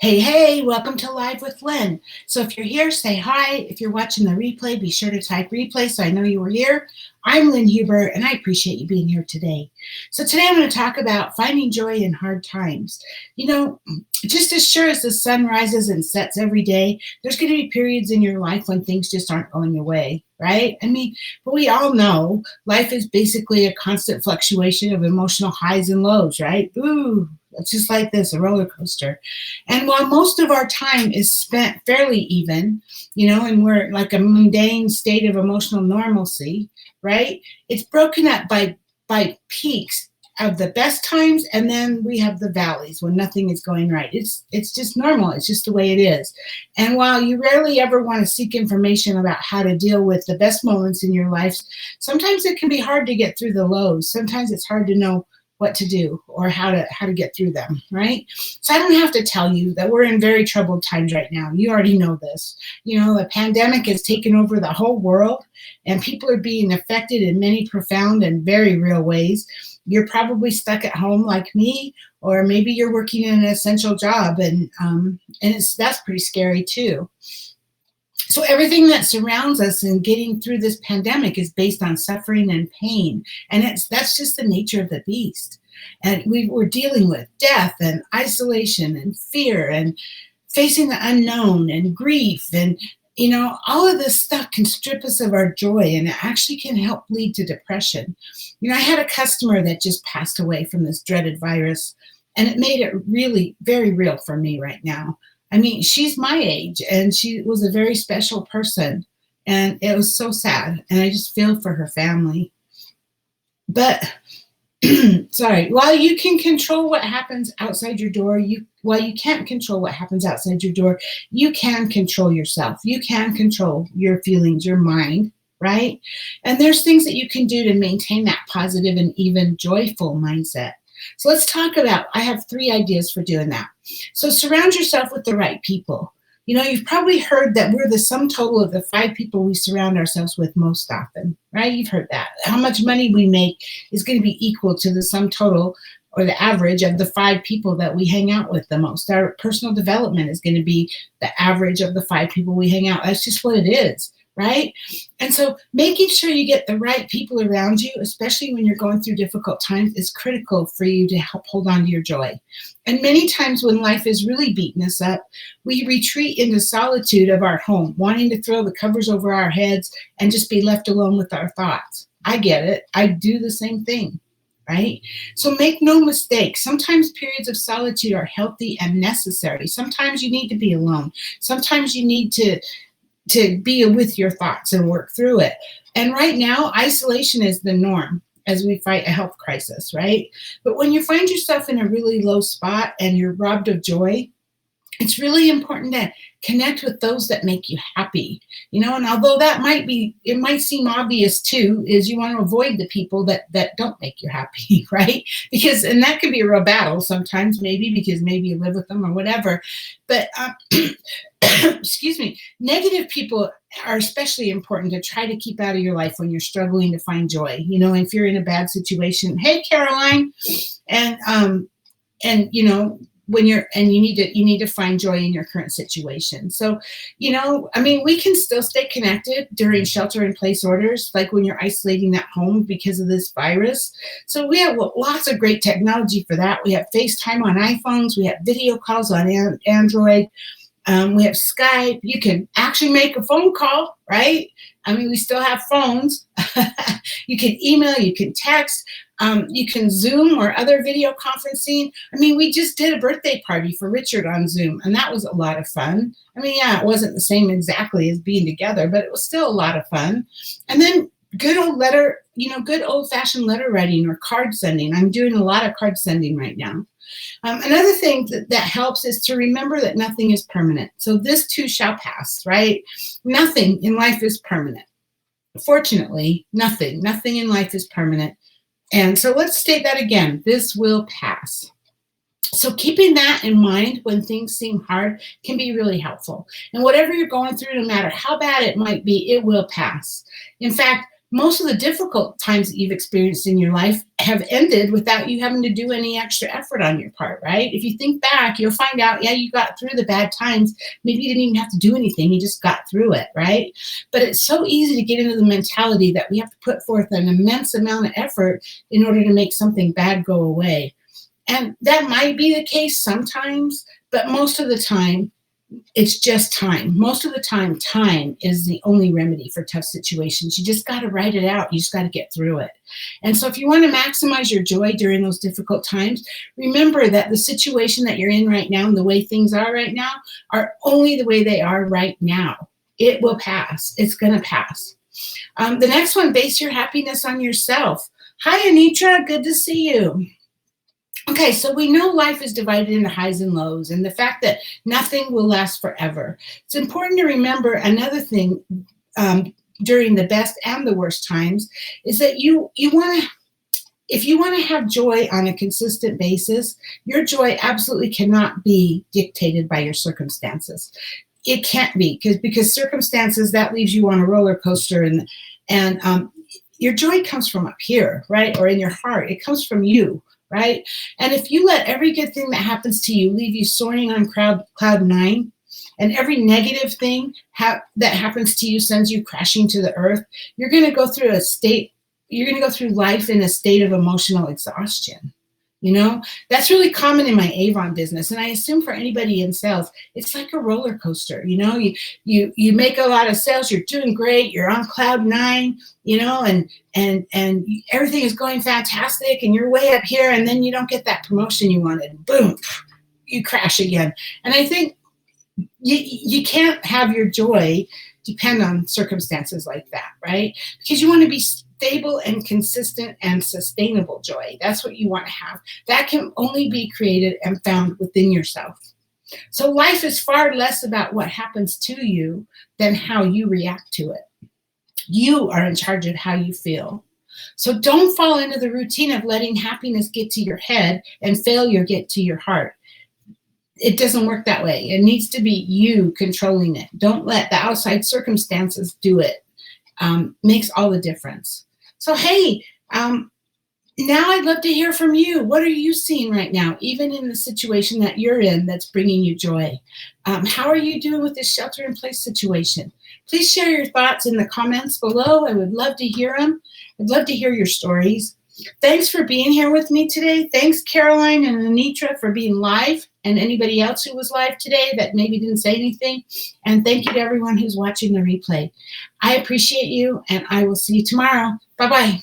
Hey, hey, welcome to Live with Lynn. So if you're here, say hi. If you're watching the replay, be sure to type replay so I know you were here. I'm Lynn Huber, and I appreciate you being here today. So today I'm going to talk about finding joy in hard times. You know, just as sure as the sun rises and sets every day, there's going to be periods in your life when things just aren't going your way, right? But we all know life is basically a constant fluctuation of emotional highs and lows, right? Ooh, it's just like this, a roller coaster. And while most of our time is spent fairly even, and we're like a mundane state of emotional normalcy, right? It's broken up by peaks of the best times, and then we have the valleys when nothing is going right. It's just normal. It's just the way it is. And while you rarely ever want to seek information about how to deal with the best moments in your life, sometimes it can be hard to get through the lows. Sometimes it's hard to know what to do or how to get through them, right? So I don't have to tell you that we're in very troubled times right now. You already know this. The pandemic has taken over the whole world, and people are being affected in many profound and very real ways. You're probably stuck at home like me, or maybe you're working in an essential job, and that's pretty scary too. So everything that surrounds us in getting through this pandemic is based on suffering and pain. And that's just the nature of the beast. And we're dealing with death and isolation and fear and facing the unknown and grief. And, all of this stuff can strip us of our joy, and it actually can help lead to depression. I had a customer that just passed away from this dreaded virus, and it made it really very real for me right now. She's my age, and she was a very special person, and it was so sad, and I just feel for her family. But, sorry, while you can control what happens outside your door, while you can't control what happens outside your door, you can control yourself. You can control your feelings, your mind, right? And there's things that you can do to maintain that positive and even joyful mindset. So let's talk about, I have 3 ideas for doing that. So surround yourself with the right people. You've probably heard that we're the sum total of the 5 people we surround ourselves with most often, right? You've heard that. How much money we make is going to be equal to the sum total or the average of the 5 people that we hang out with the most. Our personal development is going to be the average of the 5 people we hang out. That's just what it is. Right? And so making sure you get the right people around you, especially when you're going through difficult times, is critical for you to help hold on to your joy. And many times when life is really beating us up, we retreat into solitude of our home, wanting to throw the covers over our heads and just be left alone with our thoughts. I get it. I do the same thing. Right? So make no mistake, sometimes periods of solitude are healthy and necessary. Sometimes you need to be alone. Sometimes you need to be with your thoughts and work through it. And right now, isolation is the norm as we fight a health crisis, right? But when you find yourself in a really low spot and you're robbed of joy, it's really important to connect with those that make you happy, and although it might seem obvious too, is you want to avoid the people that don't make you happy, right? And that could be a real battle sometimes, maybe because maybe you live with them or whatever. But excuse me, negative people are especially important to try to keep out of your life when you're struggling to find joy. If you're in a bad situation, hey Caroline, and when you need to find joy in your current situation. So, we can still stay connected during shelter in place orders, like when you're isolating at home because of this virus. So we have lots of great technology for that. We have FaceTime on iPhones. We have video calls on Android. We have Skype. You can actually make a phone call, right? We still have phones. You can email, you can text, you can Zoom or other video conferencing. We just did a birthday party for Richard on Zoom, and that was a lot of fun. It wasn't the same exactly as being together, but it was still a lot of fun. And then good old-fashioned letter writing or card sending. I'm doing a lot of card sending right now. Another thing that helps is to remember that nothing is permanent. So this too shall pass, right? Nothing in life is permanent. Fortunately, nothing in life is permanent. And so let's state that again. This will pass. So keeping that in mind when things seem hard can be really helpful. And whatever you're going through, no matter how bad it might be, it will pass. In fact, most of the difficult times that you've experienced in your life have ended without you having to do any extra effort on your part, right? If you think back, you'll find out, yeah, you got through the bad times. Maybe you didn't even have to do anything. You just got through it, right? But it's so easy to get into the mentality that we have to put forth an immense amount of effort in order to make something bad go away. And that might be the case sometimes, but most of the time, it's just time. Most of the time, time is the only remedy for tough situations. You just got to write it out. You just got to get through it. And so if you want to maximize your joy during those difficult times, remember that the situation that you're in right now and the way things are right now are only the way they are right now. It will pass. It's going to pass. The next one, base your happiness on yourself. Hi, Anitra. Good to see you. Okay, so we know life is divided into highs and lows, and the fact that nothing will last forever. It's important to remember another thing during the best and the worst times is that if you want to have joy on a consistent basis, your joy absolutely cannot be dictated by your circumstances. It can't be because circumstances, that leaves you on a roller coaster, and your joy comes from up here, right? Or in your heart. It comes from you. Right? And if you let every good thing that happens to you leave you soaring on cloud nine, and every negative thing that happens to you sends you crashing to the earth, you're going to go through life in a state of emotional exhaustion. You know, that's really common in my Avon business. And I assume for anybody in sales, it's like a roller coaster. You know, you make a lot of sales, you're doing great, you're on cloud nine, you know, and everything is going fantastic and you're way up here, and then you don't get that promotion you wanted. Boom, you crash again. And I think you can't have your joy depend on circumstances like that, right? Because you want to be stable and consistent and sustainable joy. That's what you want to have. That can only be created and found within yourself. So life is far less about what happens to you than how you react to it. You are in charge of how you feel. So don't fall into the routine of letting happiness get to your head and failure get to your heart. It doesn't work that way. It needs to be you controlling it. Don't let the outside circumstances do it. Makes all the difference. So, hey, now I'd love to hear from you. What are you seeing right now, even in the situation that you're in that's bringing you joy? How are you doing with this shelter-in-place situation? Please share your thoughts in the comments below. I would love to hear them. I'd love to hear your stories. Thanks for being here with me today. Thanks, Caroline and Anitra, for being live, and anybody else who was live today that maybe didn't say anything. And thank you to everyone who's watching the replay. I appreciate you, and I will see you tomorrow. Bye-bye.